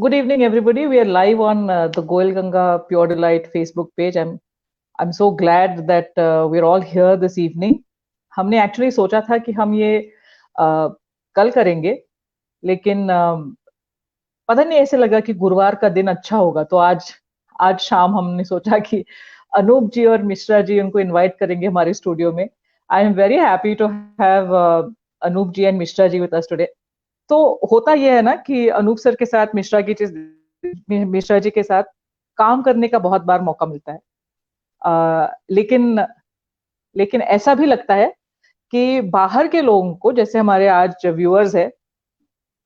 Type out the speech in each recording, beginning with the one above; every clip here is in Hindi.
Good evening, everybody. We are live on the Goel Ganga Pure Delight Facebook page. I'm so glad that we're all here this evening. हमने actually सोचा था कि हम ये कल करेंगे, लेकिन पता नहीं ऐसे लगा कि गुरुवार का दिन अच्छा होगा, तो आज शाम हमने सोचा कि अनूप जी और मिश्रा जी उनको इनवाइट करेंगे हमारे स्टूडियो में. I am very happy to have Anoop ji and Mishra ji with us today. तो होता यह है ना कि अनूप सर के साथ मिश्रा जी के साथ काम करने का बहुत बार मौका मिलता है. लेकिन लेकिन ऐसा भी लगता है कि बाहर के लोगों को, जैसे हमारे आज व्यूअर्स है,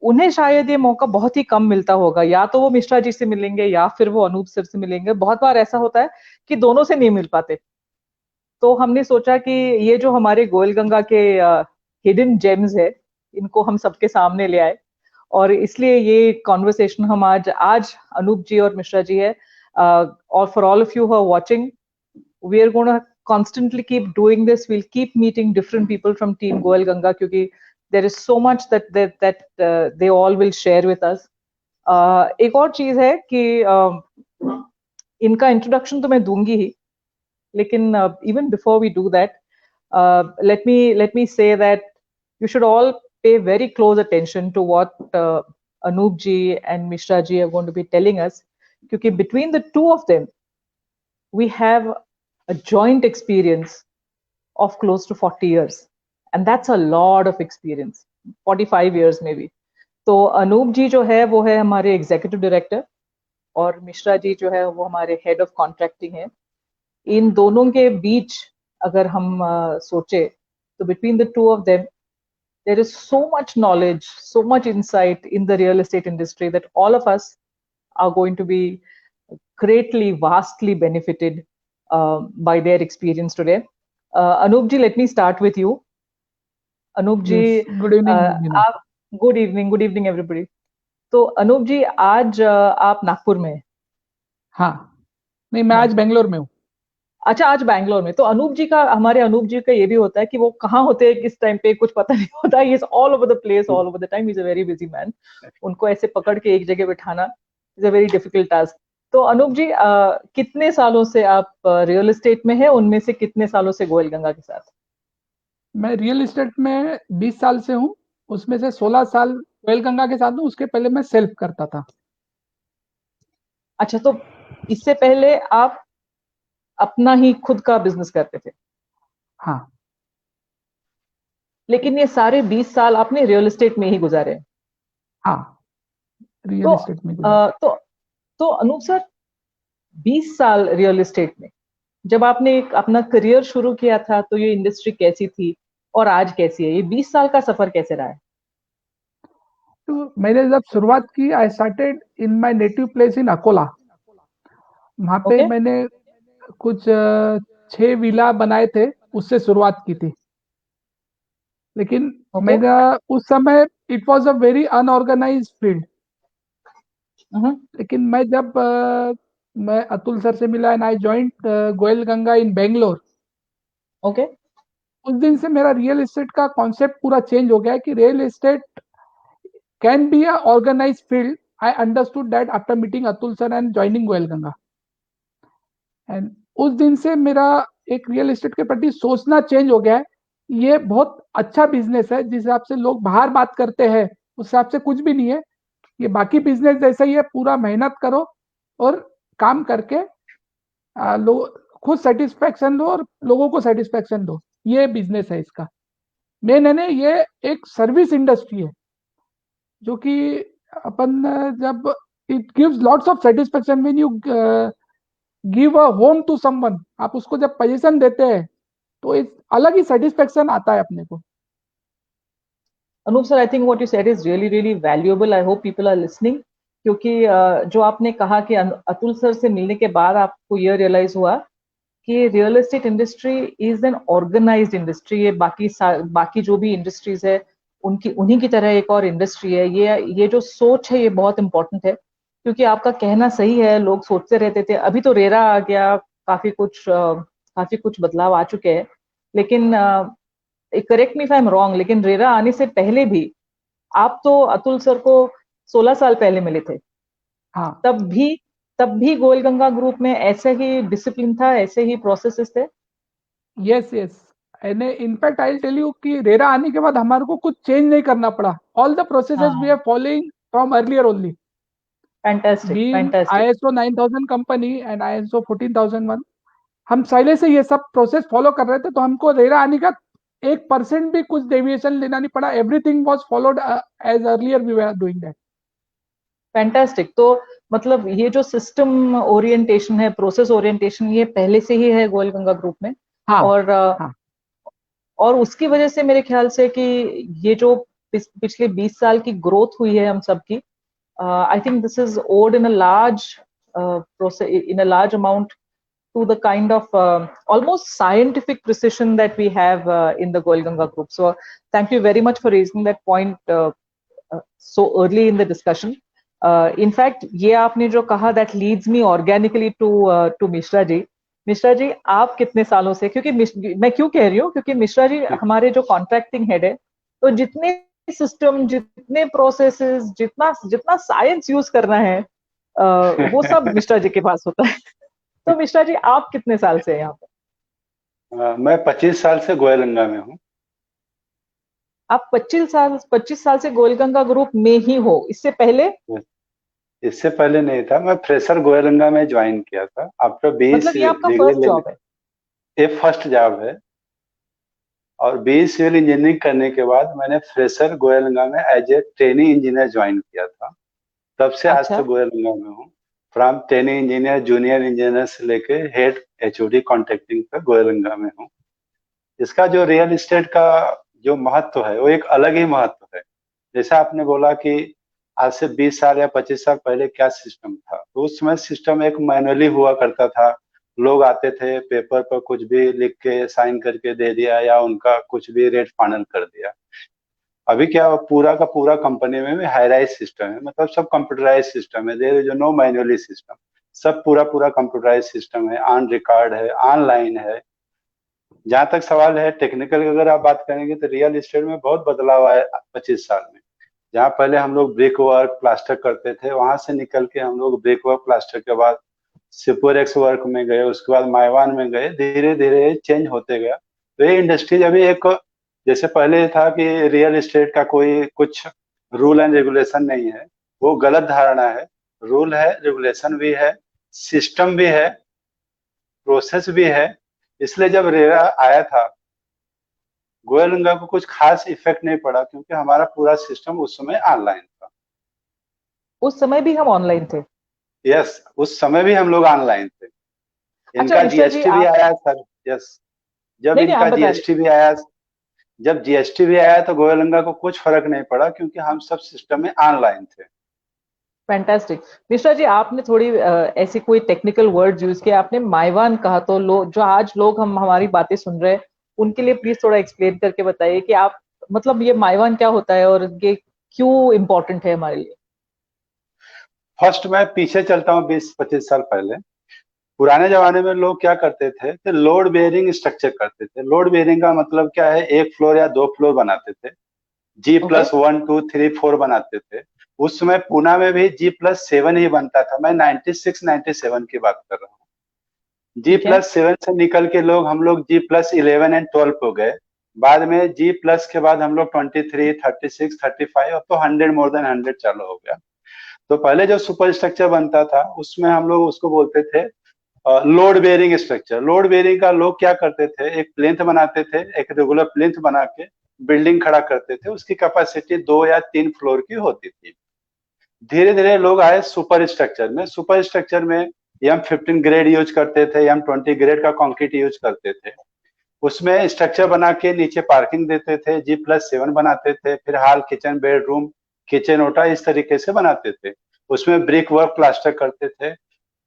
उन्हें शायद ये मौका बहुत ही कम मिलता होगा. या तो वो मिश्रा जी से मिलेंगे या फिर वो अनूप सर से मिलेंगे. बहुत बार ऐसा होता है कि दोनों से नहीं मिल पाते. तो हमने सोचा कि ये जो हमारे गोयल गंगा के हिडन जेम्स है, इनको हम सबके सामने ले आए, और इसलिए ये कॉन्वर्सेशन हम आज अनूप जी और मिश्रा जी है. और for all of you who are watching, we are gonna constantly keep doing this. We'll keep meeting different people from team Goel Ganga, क्योंकि there is so much that they all will share with us. एक और चीज है कि इनका इंट्रोडक्शन तो मैं दूंगी ही, लेकिन even before we do that, let me say that you should all pay very close attention to what Anup ji and Mishra ji are going to be telling us, क्योंकि between the two of them we have a joint experience of close to 40 years, and that's a lot of experience. 45 years maybe. तो अनूप जी जो है वो है हमारे एग्जीक्यूटिव डायरेक्टर, और मिश्रा जी जो है वो हमारे हेड ऑफ कॉन्ट्रैक्टिंग है. इन दोनों के बीच अगर हम सोचे, तो between the two of them there is so much knowledge, so much insight in the real estate industry that all of us are going to be greatly, vastly benefited by their experience today. Anup ji, let me start with you. Anup ji, Yes, good evening, Nina. आप good evening everybody. तो अनूप जी, आज आप नागपुर में हैं? हाँ, नहीं, मैं आज बेंगलोर में हूँ. अच्छा, आज बैंगलोर में. तो हमारे अनूप जी का ये भी होता है कि वो कहाँ होते हैं किस टाइम पे कुछ पता नहीं होता. He is all over the place, all over the time. Is a very busy man. उनको ऐसे पकड़ के एक जगह बिठाना is a very difficult task. तो अनूप जी, कितने सालों से आप रियल एस्टेट में हैं? उनमें से कितने सालों से गोयल गंगा के साथ? मैं रियल एस्टेट में 20 साल से हूँ. उसमें से 16 साल गोयल गंगा के साथ हूँ. उसके पहले मैं सेल्फ करता था. अच्छा, तो इससे पहले आप अपना ही खुद का बिजनेस करते थे? हाँ. लेकिन ये सारे 20 साल आपने रियल एस्टेट में ही गुजारे हैं? हाँ, रियल तो एस्टेट में गुजारा. तो अनूप सर, 20 साल रियल एस्टेट में, जब आपने एक अपना करियर शुरू किया था, तो ये इंडस्ट्री कैसी थी और आज कैसी है? ये 20 साल का सफर कैसे रहा है? तो मैंने जब शुरुआत की, I started in my native place in Akola. वहाँ पे ओके. मैंने कुछ 6 विला बनाए थे. उससे शुरुआत की थी. लेकिन ओके. मेरा उस समय it was a very unorganized field. लेकिन मैं अतुल सर से मिला and I joined Goel Ganga in Bangalore. Okay. उस दिन से मेरा रियल एस्टेट का कॉन्सेप्ट पूरा चेंज हो गया है कि real estate can be a organized field. I understood that after meeting Atul sir and joining Goel Ganga. And उस दिन से मेरा एक रियल एस्टेट के प्रति सोचना चेंज हो गया है. ये बहुत अच्छा बिजनेस है. जिस हिसाब से लोग बाहर बात करते हैं उस हिसाब से कुछ भी नहीं है. ये बाकी बिजनेस जैसा ही है. पूरा मेहनत करो और काम करके खुद सेटिस्फेक्शन दो और लोगों को सेटिस्फेक्शन दो. ये बिजनेस है इसका मेन है ना. ये एक सर्विस इंडस्ट्री है जो कि अपन जब it gives lots of satisfaction when you give a home to someone. आप उसको जब पोजीशन देते हैं तो एक अलग ही सेटिस्फेक्शन आता है अपने को. Anoop sir, I think what you said is really really valuable. I hope people are listening, क्योंकि जो आपने कहा कि अतुल सर से मिलने के बाद आपको ये रियलाइज हुआ कि real estate industry is an organized industry. ये बाकी जो भी इंडस्ट्रीज है, उन्हीं की तरह एक और इंडस्ट्री है. ये जो सोच है, ये बहुत इंपॉर्टेंट है. क्योंकि आपका कहना सही है, लोग सोचते रहते थे. अभी तो रेरा आ गया, काफी कुछ बदलाव आ चुके हैं. लेकिन correct me if I am wrong, लेकिन रेरा आने से पहले भी आप तो अतुल सर को 16 साल पहले मिले थे. हाँ तब भी गोयल गंगा ग्रुप में ऐसे ही डिसिप्लिन था, ऐसे ही प्रोसेसेस थे? Yes yes, and in fact I tell you कि रेरा आने के बाद हमारे को कुछ चेंज नहीं करना पड़ा. ऑल द प्रोसेसेस वी हाँ, are following from earlier only. Fantastic, being fantastic. ISO 9000 company and ISO 14001, हम पहले से ये सब प्रोसेस फॉलो कर रहे थे, तो हमको रेरा आने का 1% भी कुछ डेविएशन लेना नहीं पड़ा. Everything was followed as earlier we were doing that. Fantastic. तो मतलब ये जो सिस्टम ओरिएंटेशन है, प्रोसेस ओरिएंटेशन, ये पहले से ही है गोयल गंगा ग्रुप में। हाँ और हाँ. और उसकी वजह से मेरे ख्याल से कि ये जो पिछले 20 साल की ग्रोथ हुई है हम सबकी, I think this is odd in a large process, in a large amount, to the kind of almost scientific precision that we have in the Goel Ganga group. So thank you very much for raising that point so early in the discussion. In fact, ये आपने जो कहा, that leads me organically to Mishra ji. Mishra ji, आप कितने सालों से, क्योंकि मैं क्यों कह रही हूँ, क्योंकि मिश्रा जी हमारे जो कॉन्ट्रैक्टिंग हेड है, तो जितने सिस्टम, जितने प्रोसेसेस, जितना जितना साइंस यूज करना है, वो सब मिश्रा जी के पास होता है. तो मिश्रा जी, आप कितने साल से हैं यहाँ पे? मैं 25 साल से गोयलंगा में हूँ। आप 25 साल से गोलगंगा ग्रुप में ही हो, इससे पहले? इससे पहले नहीं था, मैं फ्रेशर गोयलंगा में ज्वाइन किया था आफ्टर 20 मतलब ये आपका डिग्री फर्स्ट लेने। जॉब है? ये फर्स्ट जॉब है, और 20 सिविल इंजीनियरिंग करने के बाद मैंने फ्रेशर गोयलंगा में as a training engineer join किया था। तब से आज अच्छा, तक गोयलंगा में हूँ। From training engineer, junior engineer से लेके हेड HOD कॉन्ट्रैक्टिंग तक गोयलंगा में हूँ। इसका जो रियल एस्टेट का जो महत्व है वो एक अलग ही महत्व है। जैसा आपने बोला कि आज से 20 साल या 25 साल पहले क्या सिस्टम था, तो उस समय सिस्टम एक मैनुअली हुआ करता था। लोग आते थे, पेपर पर कुछ भी लिख के साइन करके दे दिया, या उनका कुछ भी रेट फाइनल कर दिया। अभी क्या, पूरा का पूरा कंपनी में भी हायराइज सिस्टम है, मतलब सब कंप्यूटराइज सिस्टम है। There is no manually system, सब पूरा पूरा कंप्यूटराइज सिस्टम है, ऑन रिकॉर्ड है, ऑनलाइन है। जहां तक सवाल है टेक्निकल, अगर आप बात करेंगे तो रियल एस्टेट में बहुत बदलाव आया 25 साल में। जहाँ पहले हम लोग ब्रिक वर्क प्लास्टर करते थे, वहां से निकल के हम लोग ब्रिक वर्क प्लास्टर के बाद सिपोरेक्स वर्क में गए, उसके बाद माइवान में गए, धीरे धीरे चेंज होते गया। तो ये इंडस्ट्री अभी एक, जैसे पहले था कि रियल एस्टेट का कोई कुछ रूल एंड रेगुलेशन नहीं है, वो गलत धारणा है। रूल है, रेगुलेशन भी है, सिस्टम भी है, प्रोसेस भी है। इसलिए जब रेरा आया था, गोयलगंगा को कुछ खास इफेक्ट नहीं पड़ा, क्योंकि हमारा पूरा सिस्टम उस समय ऑनलाइन था। उस समय भी हम ऑनलाइन थे? यस, उस समय भी हम लोग ऑनलाइन थे। अच्छा इनका मिश्रा जी, जीएसटी भी आप, आया सर। यस, जब नहीं नहीं, आप इनका बता जीएसटी भी आया, जब जीएसटी भी आया तो गोयलगंगा को कुछ फर्क नहीं पड़ा, क्योंकि हम सब सिस्टम में ऑनलाइन थे। फैंटास्टिक। मिश्रा जी, आपने थोड़ी ऐसी कोई टेक्निकल वर्ड यूज किया, आपने माइवान कहा, तो जो आज लोग हम हमारी बातें सुन रहे हैं, उनके लिए प्लीज थोड़ा एक्सप्लेन करके बताइए कि आप, मतलब ये माइवान क्या होता है और ये क्यों इम्पोर्टेंट है हमारे लिए? फर्स्ट मैं पीछे चलता हूँ 20-25 साल पहले। पुराने जमाने में लोग क्या करते थे, तो लोड बेयरिंग स्ट्रक्चर करते थे। लोड बेयरिंग का मतलब क्या है, एक फ्लोर या दो फ्लोर बनाते थे, जी ओके। प्लस 1 2 3 4 बनाते थे। उस समय पूना में भी G+7 ही बनता था। मैं 96-97 की बात कर रहा हूँ। ठीक है। G+7 से निकल के हम लोग G+11 एंड 12 हो गए। बाद में G+ के बाद हम लोग 23 36 35, अब तो 100, मोर देन 100 चालू हो गया। तो पहले जो सुपर स्ट्रक्चर बनता था, उसमें हम लोग उसको बोलते थे load bearing structure. Load bearing का लोग क्या करते थे, एक प्लिंथ बनाते थे, एक रेगुलर प्लिंथ बना के बिल्डिंग खड़ा करते थे। उसकी कैपेसिटी 2 या 3 फ्लोर की होती थी। धीरे धीरे लोग आए सुपर स्ट्रक्चर में। सुपर स्ट्रक्चर में M15 ग्रेड यूज करते थे, M20 ग्रेड का कंक्रीट यूज करते थे। उसमें स्ट्रक्चर बना के नीचे पार्किंग देते थे, G+7 बनाते थे, फिर हॉल, किचन, बेडरूम, किचन ओटा इस तरीके से बनाते थे। उसमें ब्रिक वर्क प्लास्टर करते थे।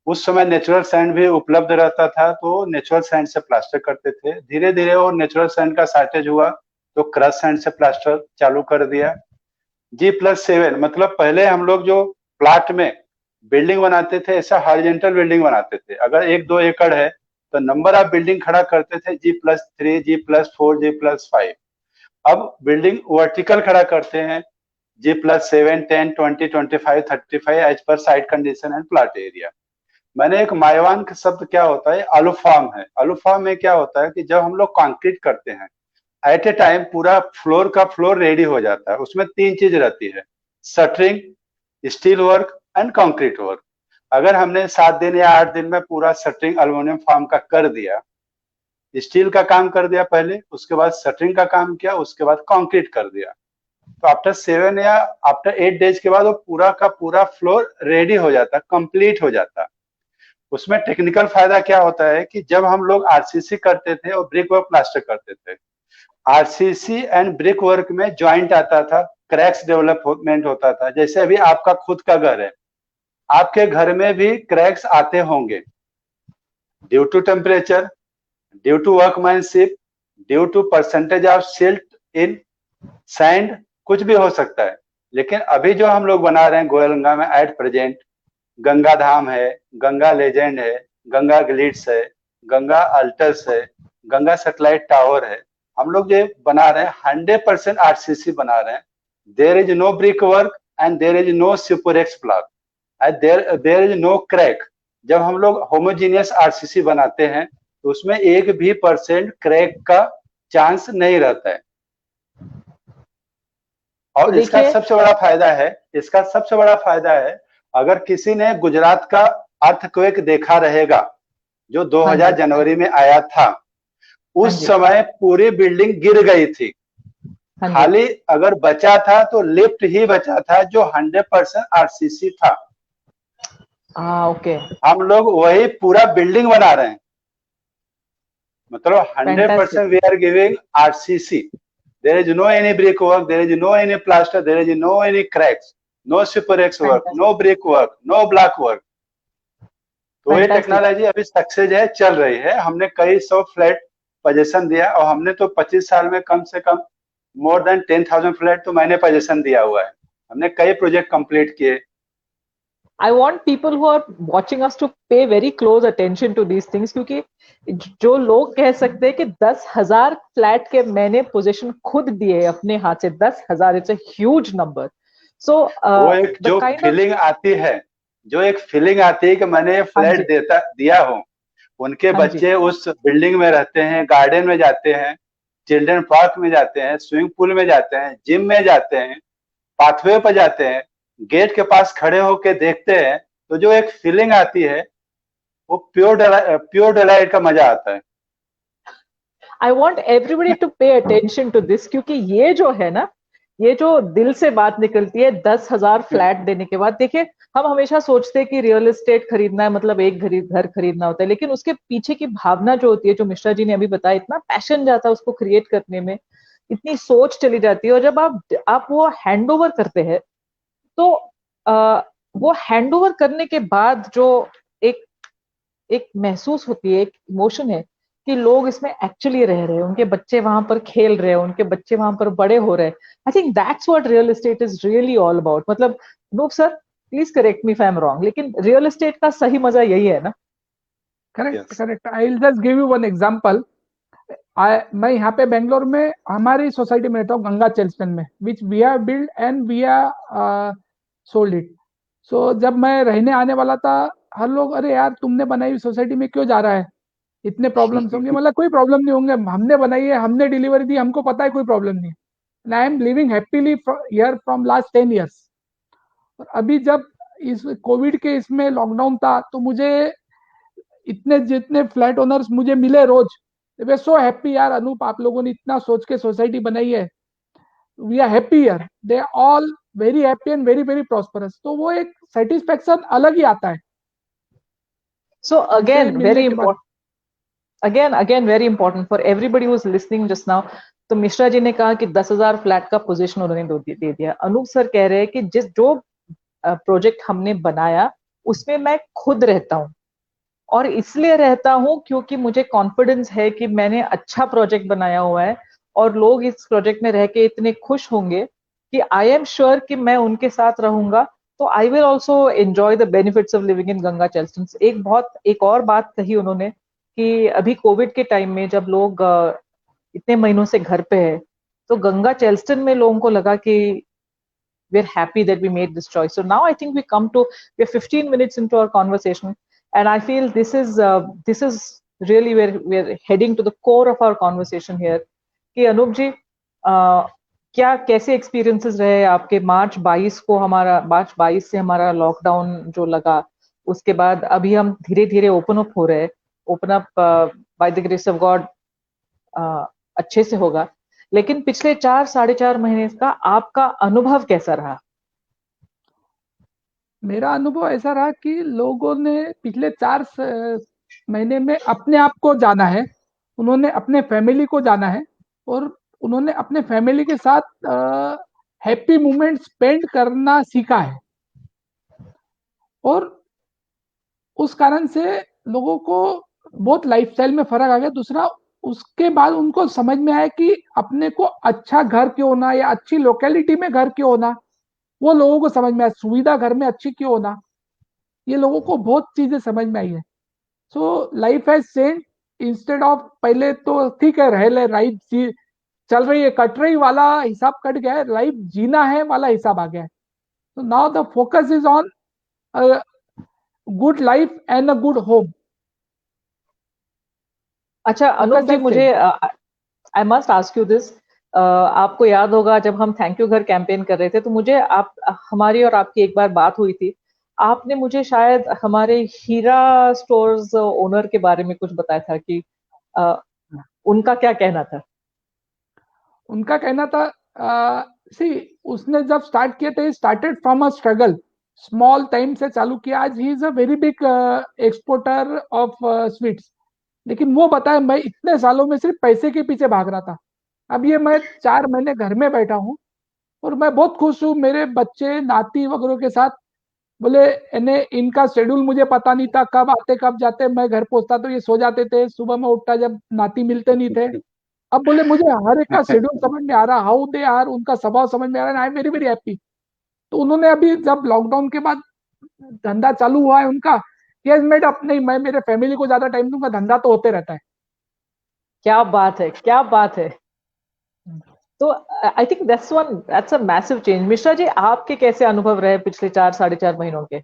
उस समय नेचुरल सैंड भी उपलब्ध रहता था, तो नेचुरल सैंड से प्लास्टर करते थे। धीरे धीरे वो नेचुरल सैंड का शॉर्टेज हुआ, तो क्रश सैंड से प्लास्टर चालू कर दिया। G+7 मतलब पहले हम लोग जो प्लाट में बिल्डिंग बनाते थे, ऐसा हॉरिजॉन्टल बिल्डिंग बनाते थे। अगर 1-2 एकड़ है तो नंबर ऑफ बिल्डिंग खड़ा करते थे, G+3 G+4 G+5। अब बिल्डिंग वर्टिकल खड़ा करते हैं, G+7, 10, 20, 25, 35 एज पर site condition and plot area. मैंने एक माइवान का शब्द क्या होता है, अलुफॉर्म है। अलुफॉर्म में क्या होता है कि जब हम लोग कंक्रीट करते हैं एट ए टाइम पूरा फ्लोर का फ्लोर रेडी हो जाता है, उसमें 3 चीज रहती है, shuttering, steel work and concrete work. अगर हमने 7 दिन या 8 दिन में पूरा शटरिंग एल्युमिनियम फॉर्म का कर दिया, स्टील का काम कर दिया पहले, उसके बाद शटरिंग का काम किया, उसके बाद कंक्रीट कर दिया, तो आफ्टर 7 या आफ्टर 8 डेज के बाद वो पूरा का पूरा फ्लोर रेडी हो जाता, कंप्लीट हो जाता। उसमें टेक्निकल फायदा क्या होता है कि जब हम लोग आरसीसी करते थे और ब्रिक वर्क प्लास्टर करते थे, आरसीसी एंड ब्रिक वर्क में ज्वाइंट आता था, क्रैक्स डेवलपमेंट होता था। जैसे अभी आपका खुद का घर है, आपके घर में भी क्रैक्स आते होंगे due to temperature, due to workmanship, due to percentage of silt in sand, कुछ भी हो सकता है। लेकिन अभी जो हम लोग बना रहे हैं गोयलगंगा में एट प्रेजेंट, गंगा धाम है, गंगा लेजेंड है, गंगा ग्लिट्स है, गंगा अल्टस है, गंगा सैटेलाइट टावर है, हम लोग जो बना रहे हैं 100% आरसीसी बना रहे हैं। There is no brick work and there is no Siporex block and there is no crack. जब हम लोग होमोजीनियस आरसीसी बनाते हैं तो उसमें 1 भी % क्रैक का चांस नहीं रहता है। और इसका सबसे बड़ा फायदा है, इसका सबसे बड़ा फायदा है, अगर किसी ने गुजरात का अर्थक्वेक देखा रहेगा जो 2000 जनवरी में आया था, उस समय पूरी बिल्डिंग गिर गई थी, खाली अगर बचा था तो लिफ्ट ही बचा था जो 100% आरसीसी था। ओके, हम लोग वही पूरा बिल्डिंग बना रहे हैं, मतलब 100% we are giving RCC. There is no any brick work, there is no any plaster, there is no any cracks, no superex work, no brick work, no block work। तो ये टेक्नोलॉजी अभी सक्सेस है, चल रही है। हमने कई 100 फ्लैट पोजीशन दिया और हमने तो 25 साल में कम से कम मोर देन 10,000 फ्लैट तो मैंने पोजीशन दिया हुआ है। हमने कई प्रोजेक्ट कंप्लीट किए। I want people who are watching us to pay very close attention to these things, क्योंकि जो लोग कह सकते हैं कि 10,000 फ्लैट के मैंने पोजीशन खुद दिए अपने हाथ से, 10,000, इट्स अ ह्यूज नंबर। सो वो एक जो फीलिंग आती है, जो एक फीलिंग आती है कि मैंने ये फ्लैट दिया हूँ, उनके बच्चे उस बिल्डिंग में रहते हैं, गार्डन में जाते हैं, चिल्ड्रन पार्क में जाते हैं, स्विमिंग पूल में जाते हैं, जिम में जाते हैं, पाथवे पर जाते हैं, गेट के पास खड़े होके देखते हैं, तो जो एक फीलिंग आती है वो प्योर डिलाइट का मजा आता है। I want everybody to pay attention to this, क्योंकि ये जो है ना, ये जो दिल से बात निकलती है 10,000 फ्लैट देने के बाद। देखिए, हम हमेशा सोचते हैं कि रियल एस्टेट खरीदना है मतलब एक घर खरीदना होता है, लेकिन उसके पीछे की भावना जो होती है, जो मिश्रा जी ने अभी बताया, इतना पैशन जाता है उसको क्रिएट करने में, इतनी सोच चली जाती है। और जब आप वो हैंड ओवर करते हैं, तो वो हैंड ओवर करने के बाद जो एक महसूस होती है, एक इमोशन है कि लोग इसमें एक्चुअली रह रहे हैं, उनके बच्चे वहां पर खेल रहे हैं, उनके बच्चे वहां पर बड़े हो रहे हैं। I think that's what real estate is really all about. मतलब Noop sir, please correct me if I am wrong, लेकिन रियल एस्टेट का सही मजा यही है ना? Correct. I will just give you one example. मैं यहाँ पे बेंगलोर में हमारी सोसाइटी में रहता हूँ, गंगा चेल्सटन में, which we have build and we have sold it. So जब मैं रहने आने वाला था, हर लोग, अरे यार तुमने बनाई हुई सोसाइटी में क्यों जा रहा है, इतने प्रॉब्लम्स होंगे। मतलब कोई प्रॉब्लम नहीं होंगे, हमने बनाई है, हमने डिलीवरी दी, हमको पता है कोई प्रॉब्लम नहीं है। I am living happily here from last 10 years। और अभी जब इस कोविड के इसमें लॉकडाउन था, तो मुझे इतने जितने फ्लैट ओनर्स मुझे मिले रोज, वे सो हैप्पी, यार अनूप आप लोगों ने इतना सोच के सोसाइटी बनाई है, we are happy here, they all very happy and very very prosperous. तो वो एक सेटिस्फेक्शन अलग ही आता है। So again very important, again very important for everybody who is listening just now. तो मिश्रा जी ने कहा कि 10,000 फ्लैट का पोजीशन उन्होंने दे दिया। अनूप सर कह रहे हैं कि जो प्रोजेक्ट हमने बनाया उसमें मैं खुद रहता हूं, और इसलिए रहता हूं क्योंकि मुझे कॉन्फिडेंस है कि मैंने अच्छा प्रोजेक्ट बनाया हुआ है और लोग इस प्रोजेक्ट में रह के इतने खुश होंगे कि आई एम श्योर कि मैं उनके साथ रहूंगा, तो I will also enjoy the benefits of living in Ganga Chelston. एक और बात कही उन्होंने कि अभी कोविड के टाइम में जब लोग इतने महीनों से घर पे है, तो गंगा चेल्सटन में लोगों को लगा कि we're happy that we made this choice. So now I think we're 15 minutes into our conversation, and I feel this is really where we're heading to the core of our conversation here. कि अनूप जी, क्या कैसे एक्सपीरियंसेस रहे आपके? मार्च 22 से हमारा लॉकडाउन जो लगा, उसके बाद अभी हम धीरे धीरे ओपन अप हो रहे हैं. Open up by the grace of God अच्छे से होगा, लेकिन पिछले 4-4.5 महीने का आपका अनुभव कैसा रहा? मेरा अनुभव ऐसा रहा कि लोगों ने पिछले 4 महीने में अपने आप को जाना है, उन्होंने अपने फैमिली को जाना है, और उन्होंने अपने फैमिली के साथ हैप्पी मोमेंट स्पेंड करना सीखा है. और उस कारण से लोगों को बहुत लाइफस्टाइल में फर्क आ गया. दूसरा, उसके बाद उनको समझ में आया कि अपने को अच्छा घर क्यों होना, या अच्छी लोकेलिटी में घर क्यों होना, वो लोगों को समझ में आया. सुविधा घर में अच्छी क्यों होना, ये लोगों को बहुत चीजें समझ में आई है. So life has change. Instead of पहले तो ठीक है, रह ले लाइफ चल रही है, कट रही वाला हिसाब कट गया है, लाइफ जीना है वाला हिसाब आ गया है. तो now the focus is on good life and a good home. अच्छा अनूप जी, मुझे I must ask you this. आपको याद होगा जब हम थैंक यू घर कैंपेन कर रहे थे, तो मुझे हमारी और आपकी एक बार बात हुई थी. आपने मुझे शायद हमारे हीरा स्टोर्स ओनर के बारे में कुछ बताया था कि उनका क्या कहना था? उनका कहना था, उसने जब स्टार्ट किया था, started from a struggle, small time से चालू किया. आज he is a very big exporter of sweets. लेकिन वो बताया, मैं इतने सालों में सिर्फ पैसे के पीछे भाग रहा था. अब ये मैं 4 महीने घर में बैठा हूँ और मैं बहुत खुश हूँ. मेरे बच्चे नाती वगैरह के साथ, बोले इनका शेड्यूल मुझे पता नहीं था, कब आते कब जाते. मैं घर पहुंचता तो ये सो जाते थे, सुबह में उठता जब नाती मिलते नहीं थे. अब बोले मुझे हर एक का शेड्यूल समझ में आ रहा, हाउ दे आर, उनका स्वभाव समझ में आ रहा है. आई एम वेरी वेरी हैप्पी. तो उन्होंने अभी जब लॉकडाउन के बाद धंधा चालू हुआ है उनका, यस मेड अप, नहीं मैं मेरे फैमिली को ज्यादा टाइम दूंगा, धंधा तो होते रहता है. क्या बात है, क्या बात है. तो I think that's a massive change. Mishra ji, आपके कैसे अनुभव रहे पिछले 4-4.5 महीनों के?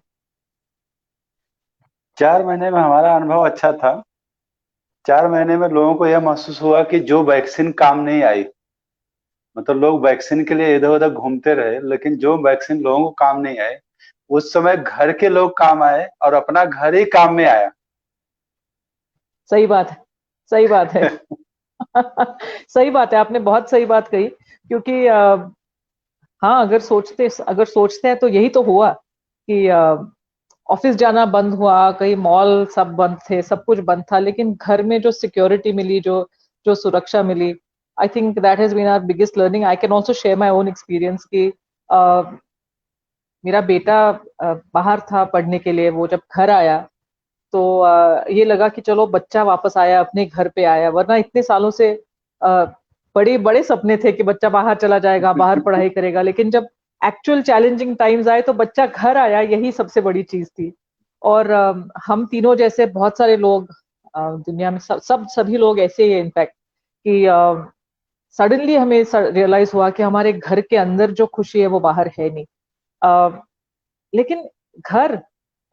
4 महीने में हमारा अनुभव अच्छा था. 4 महीने में लोगों को यह महसूस हुआ कि जो वैक्सीन काम नहीं आई, मतलब लोग वैक्सीन के लिए इधर उधर घूमते रहे, लेकिन जो वैक्सीन लोगों को काम नहीं आए, उस समय घर के लोग काम आए और अपना घर ही काम में आया. सही बात है, सही बात है. सही बात है, आपने बहुत सही बात कही. क्योंकि हाँ, अगर सोचते हैं तो यही तो हुआ कि ऑफिस जाना बंद हुआ, कहीं मॉल सब बंद थे, सब कुछ बंद था, लेकिन घर में जो सिक्योरिटी मिली, जो जो सुरक्षा मिली, I think that has been our biggest learning. I can also share my own experience कि मेरा बेटा बाहर था पढ़ने के लिए. वो जब घर आया तो ये लगा कि चलो बच्चा वापस आया, अपने घर पे आया. वरना इतने सालों से बड़े बड़े सपने थे कि बच्चा बाहर चला जाएगा, बाहर पढ़ाई करेगा, लेकिन जब एक्चुअल चैलेंजिंग टाइम्स आए तो बच्चा घर आया, यही सबसे बड़ी चीज थी. और हम तीनों जैसे बहुत सारे लोग दुनिया में सभी लोग ऐसे ही है इनफैक्ट, कि सडनली हमें रियलाइज हुआ कि हमारे घर के अंदर जो खुशी है वो बाहर है नहीं. लेकिन घर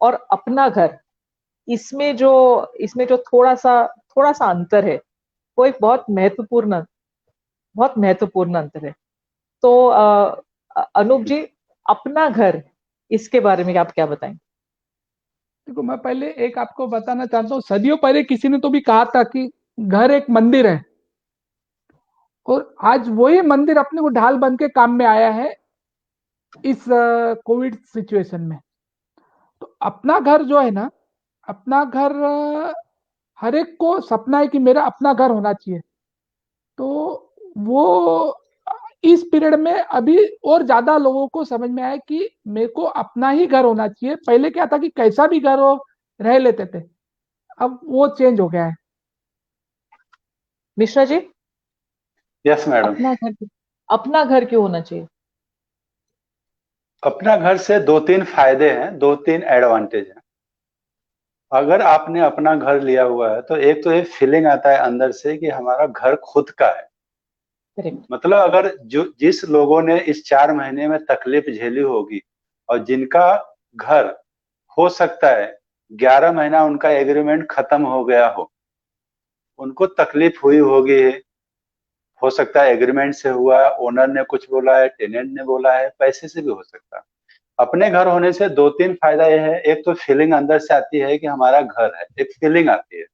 और अपना घर, इसमें जो थोड़ा सा अंतर है, वो एक बहुत महत्वपूर्ण अंतर है. तो अनूप जी, अपना घर, इसके बारे में आप क्या बताएं? देखो, मैं पहले एक आपको बताना चाहता हूँ. सदियों पहले किसी ने तो भी कहा था कि घर एक मंदिर है, और आज वही मंदिर अपने को ढाल बन के काम में आया है इस कोविड सिचुएशन में. तो अपना घर जो है ना, अपना घर, हर एक को सपना है कि मेरा अपना घर होना चाहिए. तो वो इस पीरियड में अभी और ज्यादा लोगों को समझ में आया कि मेरे को अपना ही घर होना चाहिए. पहले क्या था कि कैसा भी घर हो रह लेते थे, अब वो चेंज हो गया है. Mishra ji, yes madam. अपना घर क्यों होना चाहिए? अपना घर से 2-3 फायदे हैं, 2-3 एडवांटेज हैं. अगर आपने अपना घर लिया हुआ है तो एक तो ये फीलिंग आता है अंदर से कि हमारा घर खुद का है. करेक्ट। मतलब अगर जिस लोगों ने इस 4 महीने में तकलीफ झेली होगी और जिनका घर हो सकता है 11 महीना उनका एग्रीमेंट खत्म हो गया हो, उनको तकलीफ हुई होगी, हो सकता है एग्रीमेंट से हुआ, ओनर ने कुछ बोला है, टेनेंट ने बोला है, पैसे से भी हो सकता है। अपने घर होने से 2-3 फायदा यह है, एक तो फीलिंग अंदर से आती है कि हमारा घर है, एक फीलिंग आती है।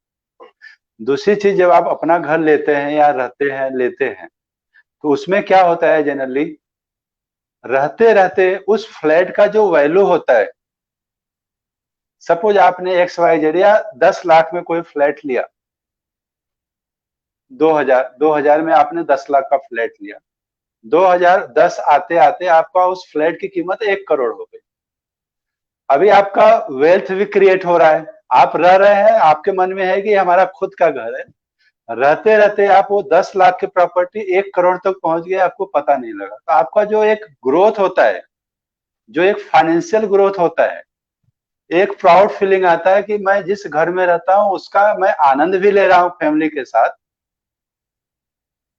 दूसरी चीज, जब आप अपना घर लेते हैं या रहते हैं लेते हैं तो उसमें क्या होता है, जनरली रहते रहते उस फ्लैट का जो वैल्यू होता है, सपोज आपने XYZ या 10 लाख में कोई फ्लैट लिया, 2000 में आपने 10 लाख का फ्लैट लिया, 2010 आते आते आपका उस फ्लैट की कीमत 1 करोड़ हो गई। अभी आपका वेल्थ भी क्रिएट हो रहा है, आप रह रहे हैं, आपके मन में है कि हमारा खुद का घर है, रहते रहते आप वो 10 लाख की प्रॉपर्टी 1 करोड़ तक पहुंच गए, आपको पता नहीं लगा। तो आपका जो एक ग्रोथ होता है, जो एक फाइनेंशियल ग्रोथ होता है, एक प्राउड फीलिंग आता है कि मैं जिस घर में रहता हूं उसका मैं आनंद भी ले रहा हूं फैमिली के साथ,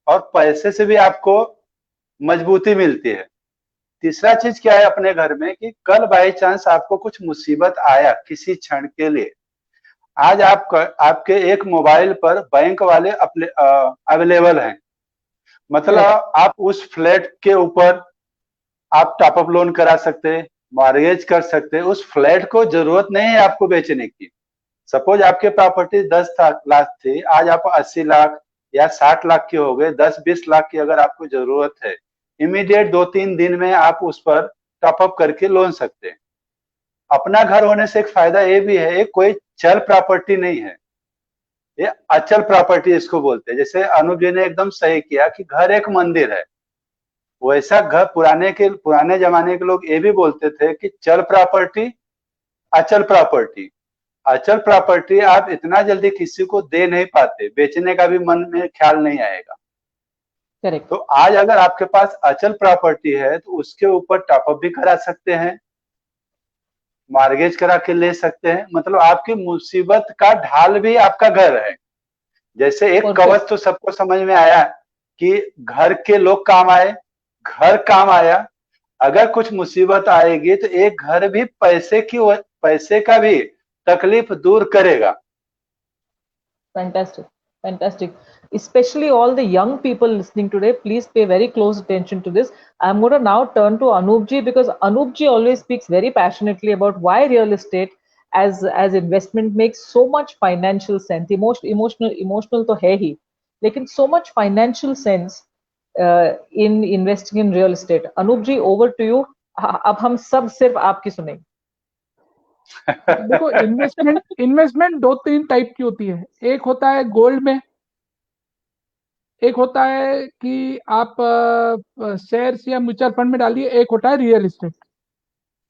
और पैसे से भी आपको मजबूती मिलती है। तीसरा चीज क्या है अपने घर में, कि कल बाई चांस आपको कुछ मुसीबत आया किसी क्षण के लिए, आज आपके एक मोबाइल पर बैंक वाले अवेलेबल हैं, मतलब आप उस फ्लैट के ऊपर आप टॉपअप लोन करा सकते हैं, मॉर्गेज कर सकते हैं, उस फ्लैट को जरूरत नहीं है आपको बेचने की। सपोज आपके प्रॉपर्टी 10 लाख थी, आज आप 80 लाख या 60 लाख की हो गए, 10-20 लाख की अगर आपको जरूरत है, इमीडिएट 2-3 दिन में आप उस पर टॉपअप करके लोन सकते हैं। अपना घर होने से एक फायदा ये भी है, एक कोई चल प्रॉपर्टी नहीं है, ये अचल प्रॉपर्टी इसको बोलते हैं। जैसे अनूप जी ने एकदम सही किया कि घर एक मंदिर है, वैसा घर पुराने जमाने के लोग ये भी बोलते थे कि चल प्रॉपर्टी, अचल प्रॉपर्टी। अचल प्रॉपर्टी आप इतना जल्दी किसी को दे नहीं पाते, बेचने का भी मन में ख्याल नहीं आएगा। करेक्ट। तो आज अगर आपके पास अचल प्रॉपर्टी है तो उसके ऊपर टॉपअप भी करा सकते हैं, मॉर्गेज करा के ले सकते हैं, मतलब आपकी मुसीबत का ढाल भी आपका घर है। जैसे एक कवच तो सबको समझ में आया कि घर के लोग काम आए, घर काम आया, अगर कुछ मुसीबत आएगी तो एक घर भी पैसे का भी तकलीफ दूर करेगा। Fantastic, fantastic. Especially all the young people listening today, please pay very close attention to this. I'm going to now turn to Anup ji, because Anup ji always speaks very passionately about why real estate as investment makes so much financial sense. Emotional to hai hi, lekin so much financial sense in investing in real estate. Anup ji, over to you. अब हम सब सिर्फ आपकी सुनेंगे। देखो, इन्वेस्टमेंट 2-3 टाइप की होती है। एक होता है गोल्ड में, एक होता है कि आप शेयर्स या म्यूचुअल फंड में डालिए, एक होता है real estate.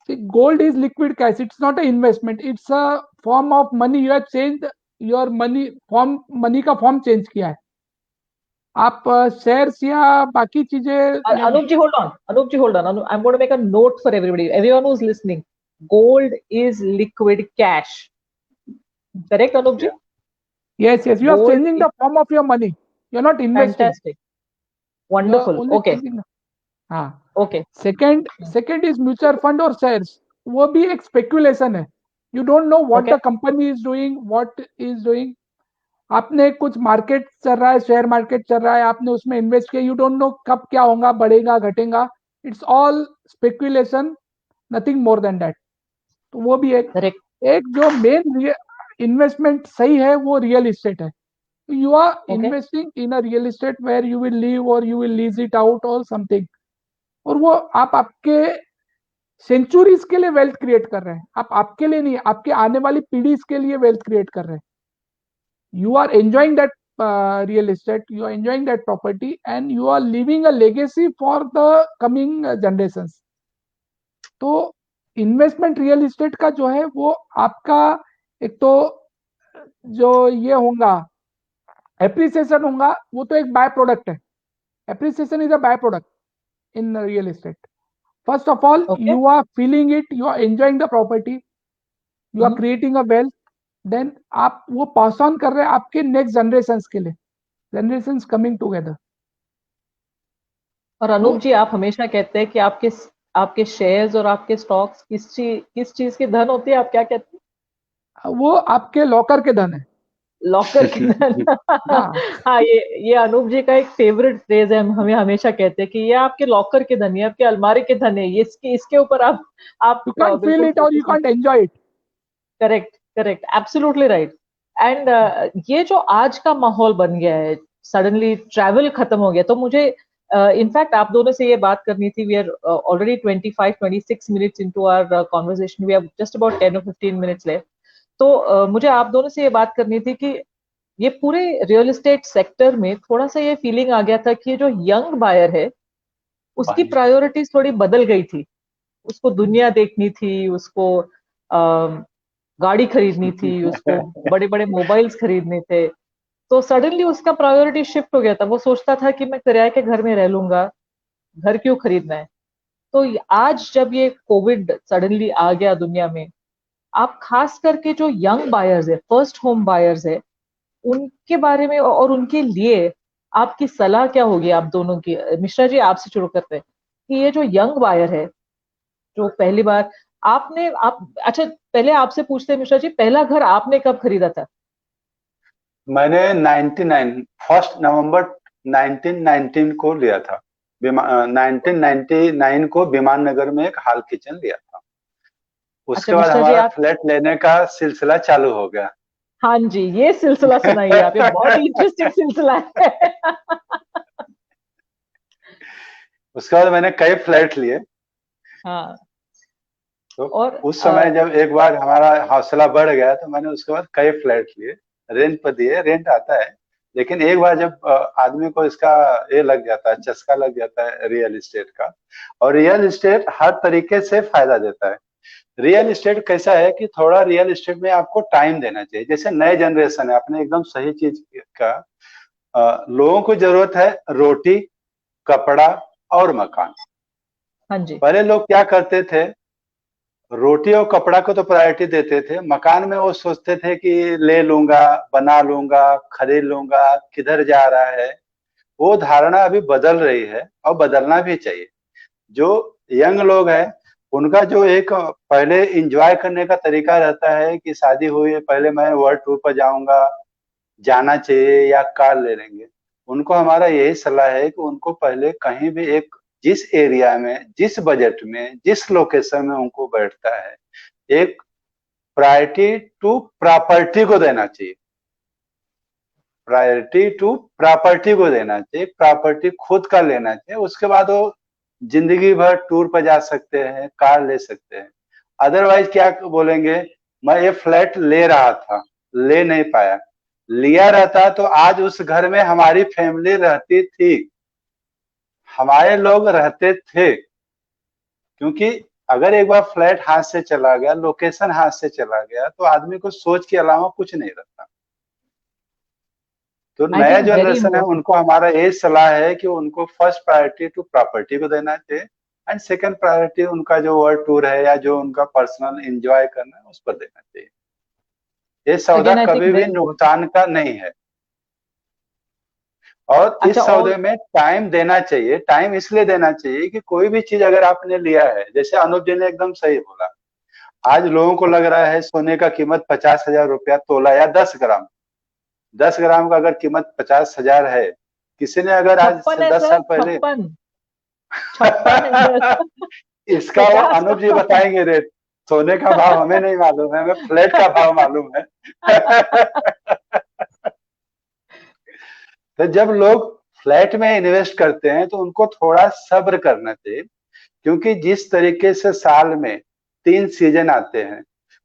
Gold is liquid cash, it's not a investment, it's a form of money. You have changed your money form, money का फॉर्म चेंज किया है। आप शेयर्स या बाकी चीजें। Anup ji, hold on. Anup ji, hold on. I'm going to make a note for everybody. Everyone who's listening. Gold is liquid cash. Correct, Anup ji? Yes. You are changing the form of your money. You're not investing. Fantastic. Wonderful. Okay. हाँ. Okay. Second is mutual fund और shares. वो भी एक speculation है. You don't know what the company is doing, what is doing. आपने कुछ मार्केट चल रहा है, शेयर मार्केट चल रहा है, आपने उसमें इन्वेस्ट किया, यू डोंट नो कब क्या होगा, बढ़ेगा घटेगा, it's all speculation, nothing more than that. तो वो भी एक जो मेन इन्वेस्टमेंट सही है वो रियल एस्टेट है। You are investing in a real estate where you will live और you will lease it out और समथिंग, और वो आप आपके सेंचुरीज के लिए वेल्थ क्रिएट कर रहे हैं। आप आपके लिए नहीं, आपके आने वाली पीढ़ी के लिए वेल्थ क्रिएट कर रहे हैं। You are enjoying that real estate, you are enjoying that property, and you are leaving a legacy for the coming generations. तो इन्वेस्टमेंट रियल एस्टेट का जो है वो आपका एक तो जो ये होगा एप्रिसिएशन होगा, वो तो एक बाय प्रोडक्ट है। Appreciation is a by product in real estate. First of all you are feeling it, you are enjoying the property, you are creating a wealth, then आप वो पास ऑन कर रहे हैं आपके नेक्स्ट जनरेशंस के लिए, जनरेशंस कमिंग टुगेदर। और अनूप जी, आप हमेशा कहते हैं कि आपके शेयर्स और आपके स्टॉक्स किस चीज की धन होती है, आप क्या कहते हैं? वो आपके लॉकर के धन है। लॉकर के धन। हाँ, हाँ, ये अनूप जी का एक फेवरेट फ्रेज है, हमें हमेशा कहते हैं कि ये आपके लॉकर के धन है, आपके अलमारी के धन है, ये इसके ऊपर आप यू कांट फील बिल्कुल इट और यू फोकस मत। Can't enjoy it. Correct, correct, absolutely right. And ये जो आज का माहौल बन गया है, सडनली ट्रैवल खत्म हो गया, तो मुझे इनफैक्ट आप दोनों से ये बात करनी थी। We are already 25-26 minutes into our conversation, we have just about 10 और 15 मिनट्स लेफ्ट। तो मुझे आप दोनों से ये बात करनी थी कि ये पूरे रियल एस्टेट सेक्टर में थोड़ा सा ये फीलिंग आ गया था कि ये जो यंग बायर है, उसकी प्रायोरिटीज थोड़ी बदल गई थी। उसको दुनिया देखनी थी, उसको गाड़ी खरीदनी थी, उसको बड़े बड़े मोबाइल्स खरीदने थे। तो सडनली उसका प्रायोरिटी शिफ्ट हो गया था। वो सोचता था कि मैं किराए के घर में रह लूंगा, घर क्यों खरीदना है। तो आज जब ये कोविड सडनली आ गया दुनिया में, आप खास करके जो यंग बायर्स है, फर्स्ट होम बायर्स है, उनके बारे में और उनके लिए आपकी सलाह क्या होगी आप दोनों की? मिश्रा जी, आपसे शुरू करते हैं कि ये जो यंग बायर है, जो पहली बार आप अच्छा, पहले आपसे पूछते हैं मिश्रा जी, पहला घर आपने कब खरीदा था? मैंने 1 नवंबर 1919 को लिया था। 1999 को विमान नगर में एक हॉल किचन लिया था। अच्छा उसके बाद मिश्रा जी, हमारा आप। फ्लैट लेने का सिलसिला चालू हो गया। हाँ जी, ये सिलसिला सुनाइए आप, ये बहुत ही इंटरेस्टिंग सिलसिला है। उसके बाद मैंने कई फ्लैट लिए। हाँ। तो और उस समय जब एक बार हमारा हौसला बढ़ गया तो मैंने उसके बाद कई फ्लैट लिए, रेंट पर दिए। रेंट आता है, लेकिन एक बार जब आदमी को इसका ये लग जाता है, चस्का लग जाता है रियल एस्टेट का। और रियल एस्टेट हर तरीके से फायदा देता है। रियल एस्टेट कैसा है कि थोड़ा रियल एस्टेट में आपको टाइम देना चाहिए। जैसे नए जनरेशन है, आपने एकदम सही चीज का, लोगों को जरूरत है रोटी, कपड़ा और मकान। हाँ जी। पहले लोग क्या करते थे, रोटी और कपड़ा को तो प्रायोरिटी देते थे, मकान में वो सोचते थे कि ले लूंगा, बना लूंगा, खरीद लूंगा, किधर जा रहा है। वो धारणा अभी बदल रही है और बदलना भी चाहिए। जो यंग लोग हैं, उनका जो एक पहले एंजॉय करने का तरीका रहता है कि शादी हुई है, पहले मैं वर्ल्ड टूर पर जाऊंगा, जाना चाहिए या कार ले लेंगे। उनको हमारा यही सलाह है कि उनको पहले कहीं भी एक, जिस एरिया में, जिस बजट में, जिस लोकेशन में उनको बैठता है, एक प्रायोरिटी टू प्रॉपर्टी को देना चाहिए। प्रायोरिटी टू प्रॉपर्टी को देना चाहिए, प्रॉपर्टी खुद का लेना चाहिए। उसके बाद वो जिंदगी भर टूर पर जा सकते हैं, कार ले सकते हैं। अदरवाइज क्या बोलेंगे, मैं ये फ्लैट ले रहा था, ले नहीं पाया। लिया रहता तो आज उस घर में हमारी फैमिली रहती थी, हमारे लोग रहते थे। क्योंकि अगर एक बार फ्लैट हाथ से चला गया, लोकेशन हाथ से चला गया, तो आदमी को सोच के अलावा कुछ नहीं रहता। तो आई नया थिंक वेरी जनरेशन है, इम्पोर्टेंट। उनको हमारा यही सलाह है कि उनको फर्स्ट प्रायोरिटी टू प्रॉपर्टी को देना चाहिए, एंड सेकंड प्रायोरिटी उनका जो वर्ल्ड टूर है या जो उनका पर्सनल एंजॉय करना है उस पर देना चाहिए। ये सौदा अगेन आई थिंक कभी भी वेरी इम्पोर्टेंट। नुकसान का नहीं है। और अच्छा। इस और सौदे में टाइम देना चाहिए। टाइम इसलिए देना चाहिए कि कोई भी चीज अगर आपने लिया है, जैसे अनुप जी ने एकदम सही बोला, आज लोगों को लग रहा है सोने का कीमत 50,000 रुपया तोला या 10 ग्राम। 10 ग्राम का अगर कीमत 50,000 है, किसी ने अगर आज 56 से है 10 सर, साल पहले 56 है सर। इसका वो 50 अनुप जी का। बताएंगे रेट। सोने का भाव हमें नहीं मालूम है, हमें फ्लैट का भाव मालूम है। तो जब लोग फ्लैट में इन्वेस्ट करते हैं तो उनको थोड़ा सब्र करना चाहिए। क्योंकि जिस तरीके से साल में 3 सीजन आते हैं,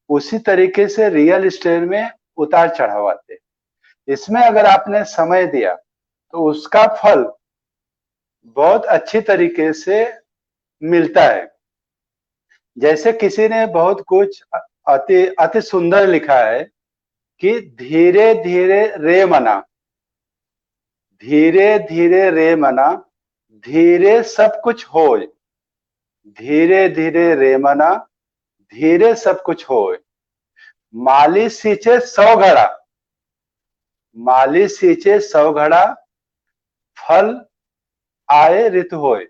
उसी तरीके से रियल एस्टेट में उतार चढ़ाव आते हैं। इसमें अगर आपने समय दिया तो उसका फल बहुत अच्छी तरीके से मिलता है। जैसे किसी ने बहुत कुछ अति अति सुंदर लिखा है कि धीरे धीरे रे मना, धीरे धीरे रे मना, धीरे सब कुछ होय। धीरे धीरे रे मना, धीरे सब कुछ होय। माली सींचे 100 घड़ा, माली सींचे 100 घड़ा, फल आए ऋतु होए।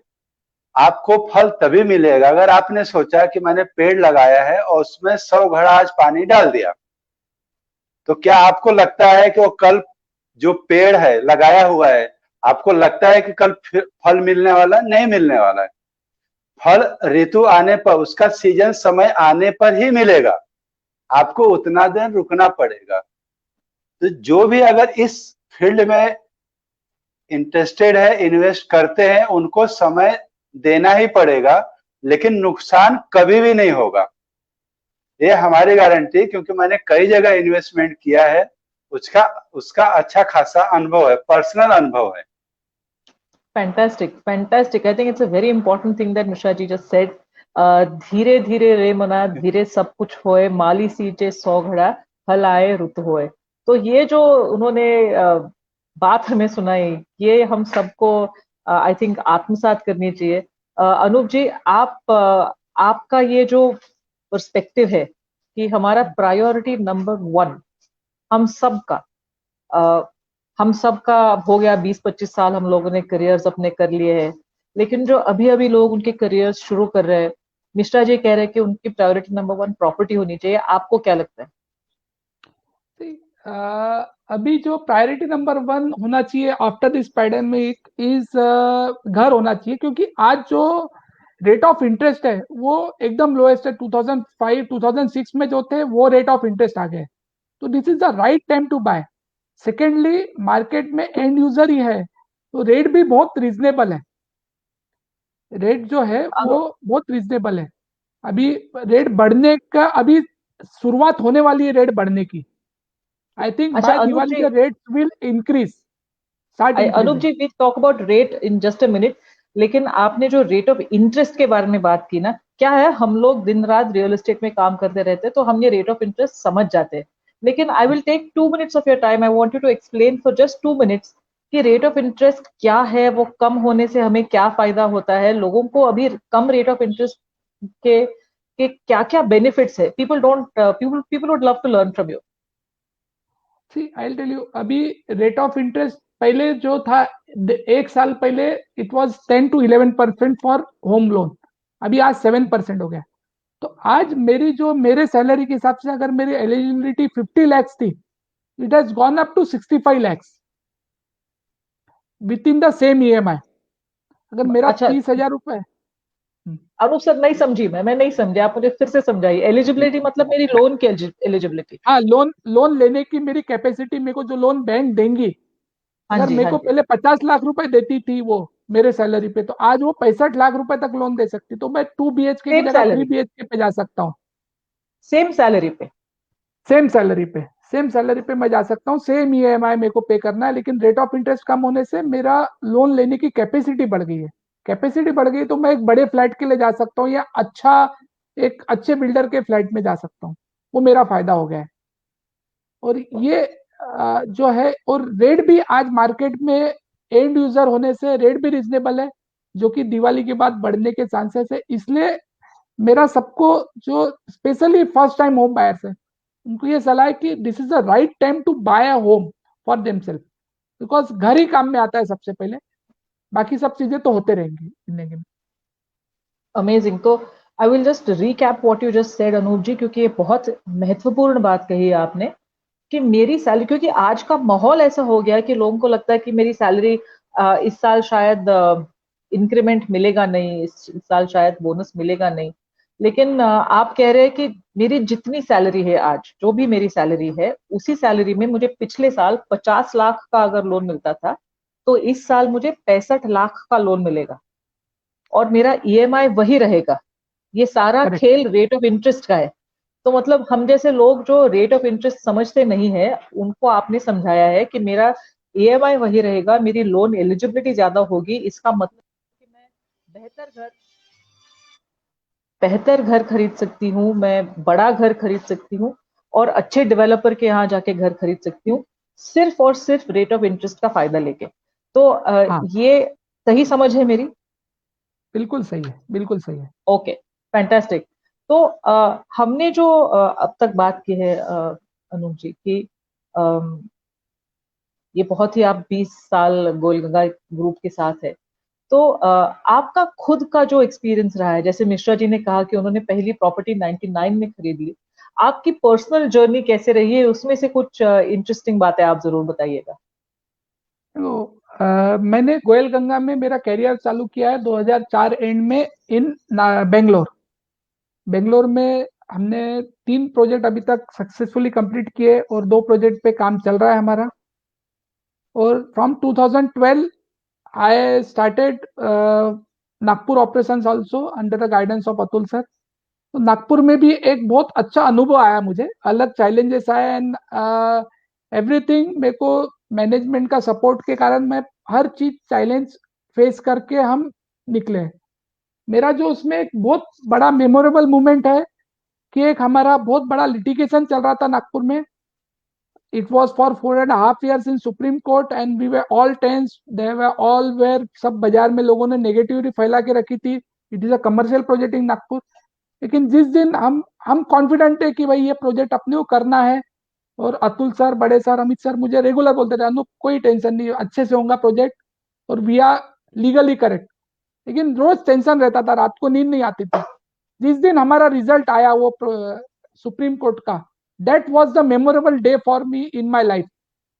आपको फल तभी मिलेगा अगर आपने सोचा कि मैंने पेड़ लगाया है और उसमें 100 घड़ा आज पानी डाल दिया, तो क्या आपको लगता है कि वो कल जो पेड़ है लगाया हुआ है, आपको लगता है कि कल फल मिलने वाला? नहीं मिलने वाला है। फल ऋतु आने पर, उसका सीजन समय आने पर ही मिलेगा, आपको उतना दिन रुकना पड़ेगा। तो जो भी अगर इस फील्ड में इंटरेस्टेड है, इन्वेस्ट करते हैं, उनको समय देना ही पड़ेगा, लेकिन नुकसान कभी भी नहीं होगा, ये हमारी गारंटी, क्योंकि मैंने कई जगह इन्वेस्टमेंट किया है, उसका उसका अच्छा खासा अनुभव है, पर्सनल अनुभव है। Fantastic. I think it's a very important thing that Mishra ji just said. धीरे धीरे रे मना, धीरे सब कुछ होए, माली सींचे 100 घड़ा, फल आए रुत होए। तो ये जो उन्होंने बात हमें सुनाई, ये हम सबको आई थिंक आत्मसात करनी चाहिए। अनूप जी, आपका ये जो पर्सपेक्टिव है कि हमारा प्रायोरिटी नंबर 1 हम सबका हम सबका हो गया, 20-25 साल हम लोगों ने करियर्स अपने कर लिए हैं, लेकिन जो अभी अभी लोग उनके करियर्स शुरू कर रहे हैं, मिश्रा जी कह रहे हैं कि उनकी प्रायोरिटी नंबर 1 प्रॉपर्टी होनी चाहिए। आपको क्या लगता है? अभी जो प्रायोरिटी नंबर 1 होना चाहिए आफ्टर दिस पैंडेमिक इज घर होना चाहिए, क्योंकि आज जो रेट ऑफ इंटरेस्ट है वो एकदम लोएस्ट है। 2005-2006 में जो थे वो रेट ऑफ इंटरेस्ट आ गए, तो this is the right time to buy. Secondly, market में एंड यूजर ही है, तो रेट भी बहुत रीजनेबल है। रेट जो है वो बहुत रीजनेबल है। अभी रेट बढ़ने का अभी शुरुआत होने वाली है, रेट बढ़ने की। आई थिंक अच्छा by Anoop Diwali ji, the rates will increase, start Anoop increasing. जी, we talk about rate in just a minute, लेकिन आपने जो रेट ऑफ इंटरेस्ट के बारे में बात की ना, क्या है, हम लोग दिन रात रियल एस्टेट में काम करते रहते हैं, तो हम ये रेट ऑफ इंटरेस्ट समझ जाते हैं, लेकिन I will take 2 minutes of your time. I want you to explain for just 2 minutes कि रेट ऑफ इंटरेस्ट क्या है, वो कम होने से हमें क्या फायदा होता है, लोगों को अभी कम रेट ऑफ इंटरेस्ट के क्या क्या बेनिफिट्स है। People would love to learn from you. See I tell you, अभी रेट ऑफ इंटरेस्ट पहले जो था, 1 साल पहले it was 10 to 11% for home loan, अभी आज 7% हो गया। तो आज मेरे सैलरी के हिसाब से अगर मेरी एलिजिबिलिटी 50 lakhs थी, it has gone up to 65 lakhs within the same EMI। अगर मेरा अच्छा 30,000 रुपए, अनूप सर, नहीं समझी मैं नहीं समझी, आप मुझे फिर से समझाइए। एलिजिबिलिटी मतलब मेरी लोन की एलिजिबिलिटी? हाँ, लोन लेने की मेरी कैपेसिटी, मेरे को जो लोन बैंक देंगी, हाँ अगर जी, मेरे हाँ को जी। पहले 50 लाख रुपए देती थी वो मेरे सैलरी पे, तो आज वो 65 लाख रुपए तक लोन दे सकती, तो मैं 2 BHK की सेम जगह 3 सैलरी, BHK पे जा सकता हूँ। सेम सैलरी पे। सेम सैलरी पे मैं जा सकता हूँ, सेम EMI मेरे को पे करना है, लेकिन रेट ऑफ इंटरेस्ट कम होने से मेरा लोन लेने की कैपेसिटी बढ़ गई है। कैपेसिटी बढ़ गई तो मैं एक बड़े फ्लैट के लिए जा सकता हूँ, या एक अच्छे बिल्डर के फ्लैट में जा सकता हूँ, वो मेरा फायदा हो गया है। और ये जो है, और रेट भी आज मार्केट में एंड यूजर होने से रेट भी रिजनेबल है, जो कि दिवाली के बाद बढ़ने के चांसेस है। इसलिए मेरा सबको, जो specially first time home buyers है, उनको ये सलाह है कि this is the right time to buy a home for themselves, because घर ही काम में आता है सबसे पहले, बाकी सब चीजें तो होते रहेंगी जिंदगी में। अमेजिंग। तो I will just recap what you just said Anup ji, क्योंकि ये बहुत महत्वपूर्ण बात कही है आपने कि मेरी सैलरी, क्योंकि आज का माहौल ऐसा हो गया कि लोगों को लगता है कि मेरी सैलरी इस साल शायद इंक्रीमेंट मिलेगा नहीं, इस साल शायद बोनस मिलेगा नहीं, लेकिन आप कह रहे हैं कि मेरी जितनी सैलरी है आज, जो भी मेरी सैलरी है, उसी सैलरी में मुझे पिछले साल 50 लाख का अगर लोन मिलता था, तो इस साल मुझे 65 लाख का लोन मिलेगा और मेरा EMI वही रहेगा। ये सारा करेक्ट। खेल रेट ऑफ इंटरेस्ट का है। तो मतलब हम जैसे लोग जो रेट ऑफ इंटरेस्ट समझते नहीं है, उनको आपने समझाया है कि मेरा EMI वही रहेगा, मेरी लोन एलिजिबिलिटी ज्यादा होगी, इसका मतलब कि मैं बेहतर घर खरीद सकती हूँ, मैं बड़ा घर खरीद सकती हूँ और अच्छे डेवलपर के यहाँ जाके घर खरीद सकती हूँ, सिर्फ और सिर्फ रेट ऑफ इंटरेस्ट का फायदा लेके। तो हाँ, ये सही समझ है मेरी? बिल्कुल सही है, बिल्कुल सही है। Okay, fantastic. तो हमने जो अब तक बात की है अनूप जी की, ये बहुत ही, आप 20 साल गोलगंगा ग्रुप के साथ है, तो आपका खुद का जो एक्सपीरियंस रहा है, जैसे मिश्रा जी ने कहा कि उन्होंने पहली प्रॉपर्टी 99 में खरीद ली, आपकी पर्सनल जर्नी कैसे रही है, उसमें से कुछ इंटरेस्टिंग बातें आप जरूर बताइएगा। तो मैंने गोयल गंगा में मेरा करियर चालू किया है 2004 एंड में इन बेंगलोर में हमने 3 प्रोजेक्ट अभी तक सक्सेसफुली कंप्लीट किए और 2 प्रोजेक्ट पे काम चल रहा है हमारा। और from 2012 I started Nagpur operations also under the guidance of Atul sir. तो नागपुर में भी एक बहुत अच्छा अनुभव आया मुझे, अलग चैलेंजेस आए एंड एवरीथिंग मेरे को मैनेजमेंट का सपोर्ट के कारण मैं हर चीज चैलेंज फेस करके हम निकले। मेरा जो उसमें एक बहुत बड़ा मेमोरेबल मोमेंट है कि एक हमारा बहुत बड़ा लिटिगेशन चल रहा था नागपुर में। It was for 4.5 years in Supreme Court and we were all tense. They were all where सब बाजार में लोगों ने नेगेटिविटी फैला के रखी थी। It is a commercial project in Nagpur. लेकिन जिस दिन हम कॉन्फिडेंट है कि भाई ये प्रोजेक्ट अपने को करना है, और अतुल सर, बड़े सर, अमित सर मुझे रेगुलर बोलते थे, अनूप कोई टेंशन नहीं, अच्छे से होगा प्रोजेक्ट और वी आर लीगली करेक्ट। लेकिन रोज टेंशन रहता था, रात को नींद नहीं आती थी। जिस दिन हमारा रिजल्ट आया वो सुप्रीम कोर्ट का, that was the memorable day for me in my life,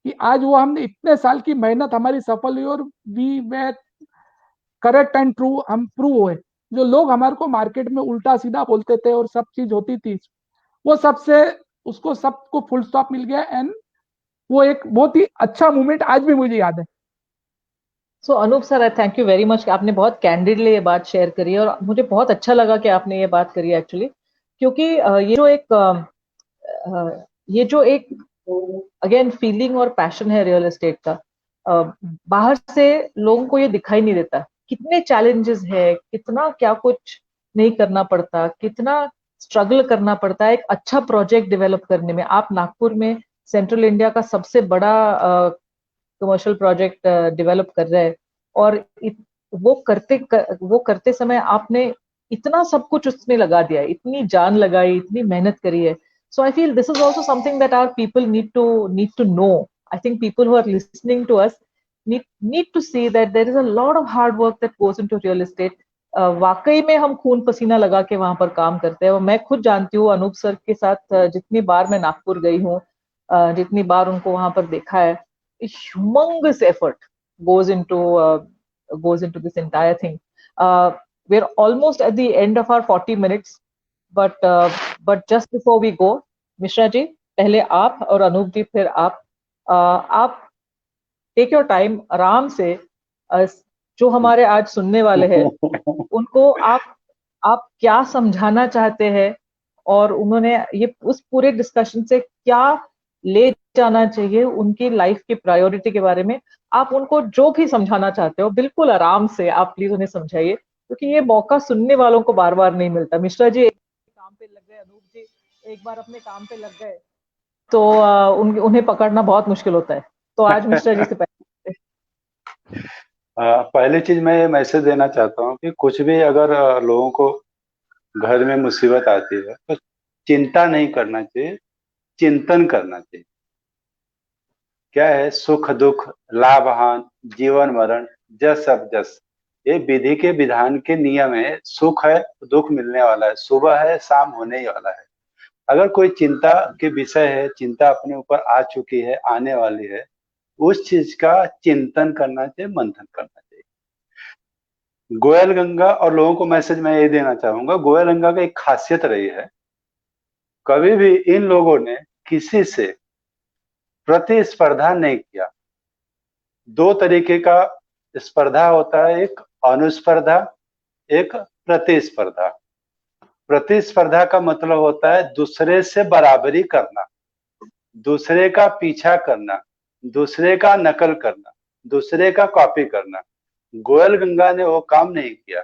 कि आज वो हमने इतने साल की मेहनत हमारी सफल हुई और we were correct and true, हम प्रूव हुए। जो लोग हमारे को मार्केट में उल्टा सीधा बोलते थे और सब चीज होती थी, वो सबसे उसको सबको फुल स्टॉप मिल गया एंड वो एक बहुत ही अच्छा मोमेंट आज भी मुझे याद है। So Anup sir, I thank you very much, आपने बहुत कैंडिडली ये बात शेयर करी है और मुझे बहुत अच्छा लगा कि आपने ये बात करी एक्चुअली, क्योंकि ये जो एक अगेन फीलिंग और पैशन है रियल एस्टेट का, बाहर से लोगों को ये दिखाई नहीं देता। कितने चैलेंजेस है, कितना क्या कुछ नहीं करना पड़ता, कितना स्ट्रगल करना पड़ता है एक अच्छा प्रोजेक्ट डेवलप करने में। आप नागपुर में सेंट्रल इंडिया का सबसे बड़ा कमर्शियल प्रोजेक्ट डेवलप कर रहे हैं, और वो करते समय आपने इतना सब कुछ उसमें लगा दिया है, इतनी जान लगाई, इतनी मेहनत करी है। So I feel this is also something that our people need to know. I think people who are listening to us need to see that there is a lot of hard work that goes into real estate. वाकई में हम खून पसीना लगा के वहां पर काम करते हैं। और मैं खुद जानती हूँ अनूप सर के साथ जितनी बार मैं नागपुर गई हूँ, जितनी बार उनको वहां पर देखा है, humongous effort goes into this entire thing. We're almost at the end of our 40 minutes, but just before we go, Mishra ji, पहले आप और अनूप जी फिर आप टेक योर टाइम, आराम से जो हमारे आज सुनने वाले हैं उनको आप क्या समझाना चाहते हैं, और उन्होंने ये उस पूरे डिस्कशन से क्या ले जाना चाहिए उनकी लाइफ की प्रायोरिटी के बारे में। आप उनको जो भी समझाना चाहते हो बिल्कुल आराम से आप प्लीज उन्हें समझाइए, क्योंकि ये मौका सुनने वालों को बार बार नहीं मिलता। मिश्रा जी काम पे लग गए, अनूप जी एक बार अपने काम पे लग गए तो उन्हें पकड़ना बहुत मुश्किल होता है। तो आज मिश्रा जी से पहली चीज मैं ये मैसेज देना चाहता हूँ कि कुछ भी अगर लोगों को घर में मुसीबत आती है तो चिंता नहीं करना चाहिए, चिंतन करना चाहिए। क्या है, सुख दुख, लाभ हानि, जीवन मरण, जस अब जस, ये विधि के विधान के नियम है। सुख है तो दुख मिलने वाला है, सुबह है शाम होने ही वाला है। अगर कोई चिंता के विषय है, चिंता अपने ऊपर आ चुकी है, आने वाली है, उस चीज का चिंतन करना चाहिए, मंथन करना चाहिए। गोयल गंगा और लोगों को मैसेज मैं ये देना चाहूंगा, गोयल गंगा की एक खासियत रही है, कभी भी इन लोगों ने किसी से प्रतिस्पर्धा नहीं किया। 2 तरीके का स्पर्धा होता है, एक अनुस्पर्धा, एक प्रतिस्पर्धा। प्रतिस्पर्धा का मतलब होता है दूसरे से बराबरी करना, दूसरे का पीछा करना, दूसरे का नकल करना, दूसरे का कॉपी करना। गोयल गंगा ने वो काम नहीं किया,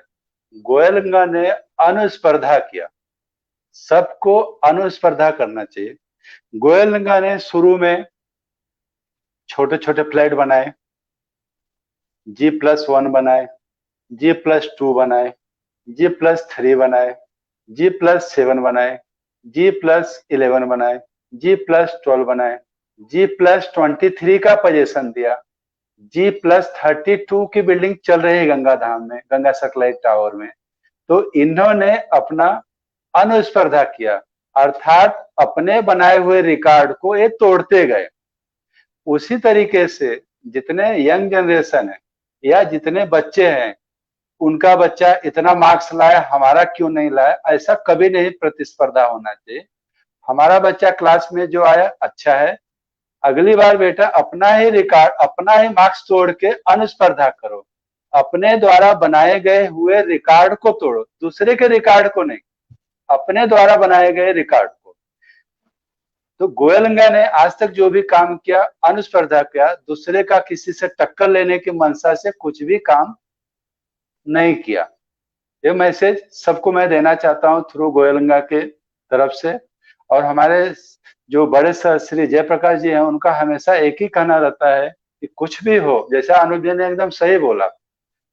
गोयल गंगा ने अनुस्पर्धा किया। सबको अनुस्पर्धा करना चाहिए। गोयल गंगा ने शुरू में छोटे छोटे फ्लैट बनाए, G+1 बनाए, G+2 बनाए, G+3 बनाए, G+7 बनाए, G+11 बनाए, G+12 बनाए, G+23 का पोजीशन दिया, G+32 की बिल्डिंग चल रही है गंगा धाम में, गंगा सैटेलाइट टावर में। तो इन्होंने अपना अनुस्पर्धा किया, अर्थात अपने बनाए हुए रिकॉर्ड को ये तोड़ते गए। उसी तरीके से जितने यंग जनरेशन है या जितने बच्चे हैं, उनका बच्चा इतना मार्क्स लाया, हमारा क्यों नहीं लाया, ऐसा कभी नहीं प्रतिस्पर्धा होना चाहिए। हमारा बच्चा क्लास में जो आया अच्छा है, अगली बार बेटा अपना ही रिकॉर्ड, अपना ही मार्क्स तोड़ के अनुस्पर्धा करो। अपने द्वारा बनाए गए हुए रिकॉर्ड को तोड़ो, दूसरे के रिकॉर्ड को नहीं, अपने द्वारा बनाए गए रिकॉर्ड को। तो गोयलंगा ने आज तक जो भी काम किया, अनुस्पर्धा किया, दूसरे का किसी से टक्कर लेने की मंशा से कुछ भी काम नहीं किया। ये मैसेज सबको मैं देना चाहता हूं थ्रू गोयलंगा के तरफ से। और हमारे जो बड़े सर श्री जयप्रकाश जी हैं, उनका हमेशा एक ही कहना रहता है कि कुछ भी हो, जैसा अनुज जी ने एकदम सही बोला,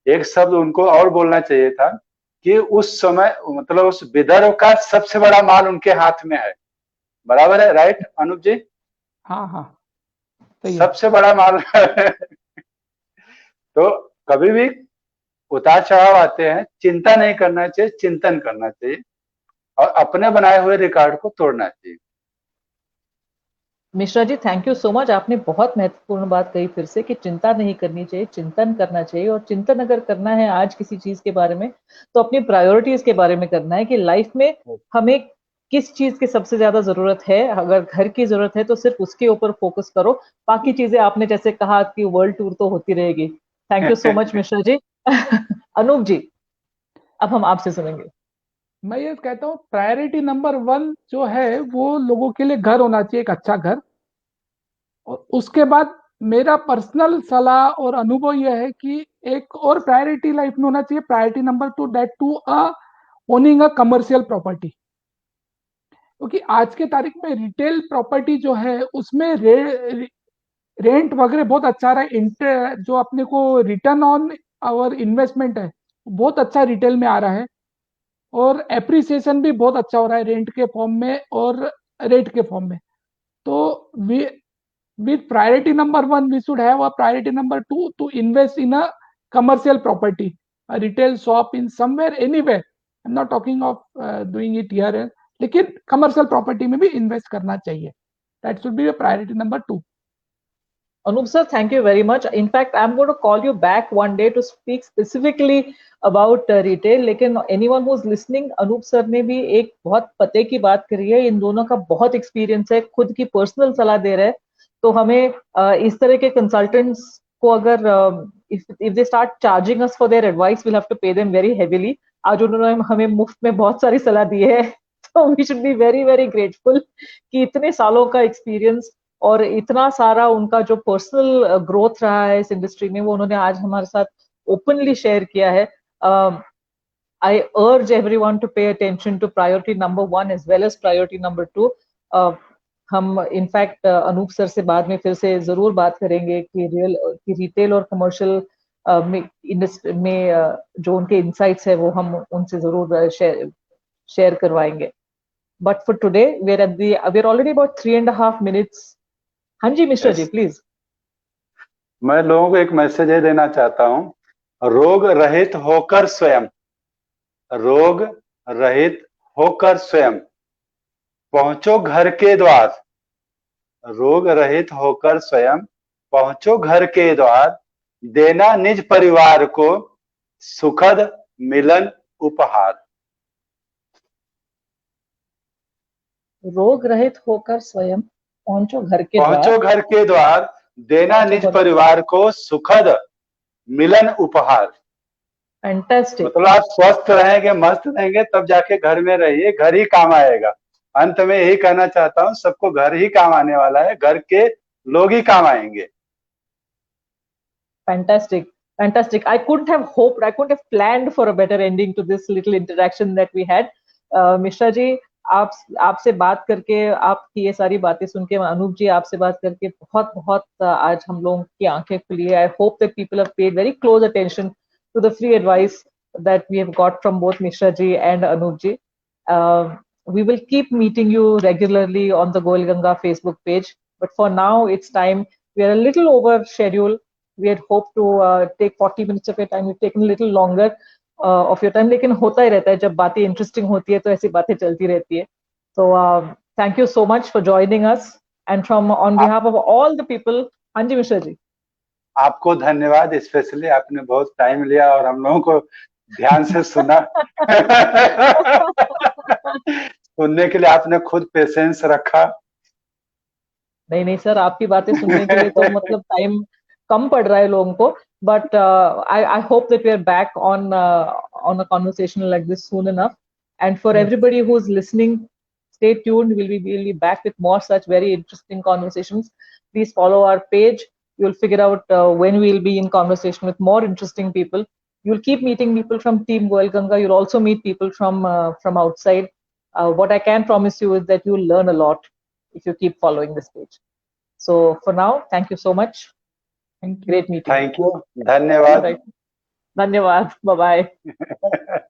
एक शब्द उनको और बोलना चाहिए था कि उस समय मतलब उस विदर्भ का सबसे बड़ा माल उनके हाथ में है। बराबर है, राइट अनुज जी? हाँ हाँ, सही है। सबसे बड़ा माल तो कभी भी उतार चढ़ाव आते हैं, चिंता नहीं करना चाहिए, चिंतन करना चाहिए और अपने बनाए हुए रिकॉर्ड को तोड़ना चाहिए। Mishra ji, thank you so much. आपने बहुत महत्वपूर्ण बात कही फिर से कि चिंता नहीं करनी चाहिए, चिंतन करना चाहिए। और चिंतन अगर करना है आज किसी चीज के बारे में, तो अपनी प्रायोरिटीज के बारे में करना है कि लाइफ में हमें किस चीज की सबसे ज्यादा जरूरत है। अगर घर की जरूरत है तो सिर्फ उसके ऊपर फोकस करो, बाकी चीजें आपने जैसे कहा कि वर्ल्ड टूर तो होती रहेगी। Thank you so much Mishra ji. Anup ji, अब हम आपसे सुनेंगे। मैं ये कहता हूँ प्रायोरिटी नंबर 1 जो है वो लोगों के लिए घर होना चाहिए, एक अच्छा घर। और उसके बाद मेरा पर्सनल सलाह और अनुभव यह है कि एक और प्रायोरिटी लाइफ में होना चाहिए, priority number 2, that to owning a commercial property. क्योंकि आज के तारीख में रिटेल प्रॉपर्टी जो है उसमें रेंट वगैरह बहुत अच्छा रहा है, जो अपने को रिटर्न ऑन आवर इन्वेस्टमेंट है बहुत अच्छा रिटेल में आ रहा है, और एप्रिसिएशन भी बहुत अच्छा हो रहा है रेंट के फॉर्म में और रेट के फॉर्म में। तो with priority number 1 we should have a priority number 2 to invest in a commercial property, a retail shop in somewhere, anywhere. I'm not talking of doing it here, लेकिन commercial property में भी invest करना चाहिए. That should be a priority number 2. Anup sir, thank you very much. In fact, I'm going to call you back one day to speak specifically about retail. लेकिन anyone who's listening, Anoop sir ने भी एक बहुत पते की बात करी है। इन दोनों का बहुत एक्सपीरियंस है, खुद की पर्सनल सलाह दे रहे हैं। तो हमें इस तरह के कंसल्टेंट्स को अगर if they start charging us for their advice, we'll have to pay them very heavily. आज उन्होंने हमें मुफ्त में बहुत सारी सलाह दी है, तो we should be very very grateful कि इतने सालों का एक्सपीरियंस और इतना सारा उनका जो पर्सनल ग्रोथ रहा है इस इंडस्ट्री में, वो उन्होंने आज हमारे साथ ओपनली शेयर किया है। I urge everyone to pay attention to priority number 1 as well as priority number 2। हम इनफैक्ट अनूप सर से बाद में फिर से जरूर बात करेंगे कि रिटेल और कमर्शियल में जो उनके इनसाइट्स है वो हम उनसे जरूर शेयर करवाएंगे। But for today we are already about 3.5 minutes। हाँ जी मिश्रा जी, प्लीज। मैं लोगों को एक मैसेज ये देना चाहता हूँ, रोग रहित होकर स्वयं, रोग रहित होकर स्वयं पहुंचो घर के द्वार, रोग रहित होकर स्वयं पहुंचो घर के द्वार, देना निज परिवार को सुखद मिलन उपहार। रोग रहित होकर स्वयं पहुंचो घर के द्वार, पहुंचो घर के द्वार, देना निज परिवार को सुखद मिलन उपहार। फैंटास्टिक। मतलब आप स्वस्थ रहेंगे, मस्त रहेंगे, तब जाके घर में रहिए, घर ही काम आएगा। अंत में यही कहना चाहता हूँ, सबको घर ही काम आने वाला है, घर के लोग ही काम आएंगे। Fantastic. I couldn't have hoped, I couldn't have planned for a better ending to this little interaction that we had. Mishra ji, आपसे बात करके, आपकी ये सारी बातें सुन के, अनूप जी आपसे बात करके बहुत बहुत आज हम लोगों की आंखें खुली है। I hope that people have paid very close attention to the free advice that we have got from both Mishra ji and Anup ji. We will keep meeting you regularly on the Goel Ganga Facebook page, but for now it's time. We are a little over schedule. we had hoped to take 40 minutes of your time. We've taken a little longer of your time, लेकिन होता ही रहता है, जब बातें interesting होती है तो ऐसी बातें चलती रहती है. So thank you so much for joining us, and from on behalf of all the people, हाँ जी मिश्रा जी. आपको धन्यवाद, स्पेशली आपने बहुत टाइम लिया और हम लोगों को ध्यान से सुना. सुनने के लिए आपने खुद पेशेंस रखा. नहीं सर, आपकी बातें सुनने के लिए तो मतलब टाइम कम पड़ रहा है लोगों को, but I hope that we are back on a conversation like this soon enough. And for everybody who's listening, stay tuned. We'll be back with more such very interesting conversations. Please follow our page. You'll figure out when we'll be in conversation with more interesting people. You'll keep meeting people from Team Goel Ganga. You'll also meet people from outside. What I can promise you is that you'll learn a lot if you keep following this page. So for now, thank you so much. Thank you. Great meeting. Thank you. धन्यवाद. All right. धन्यवाद. Bye bye.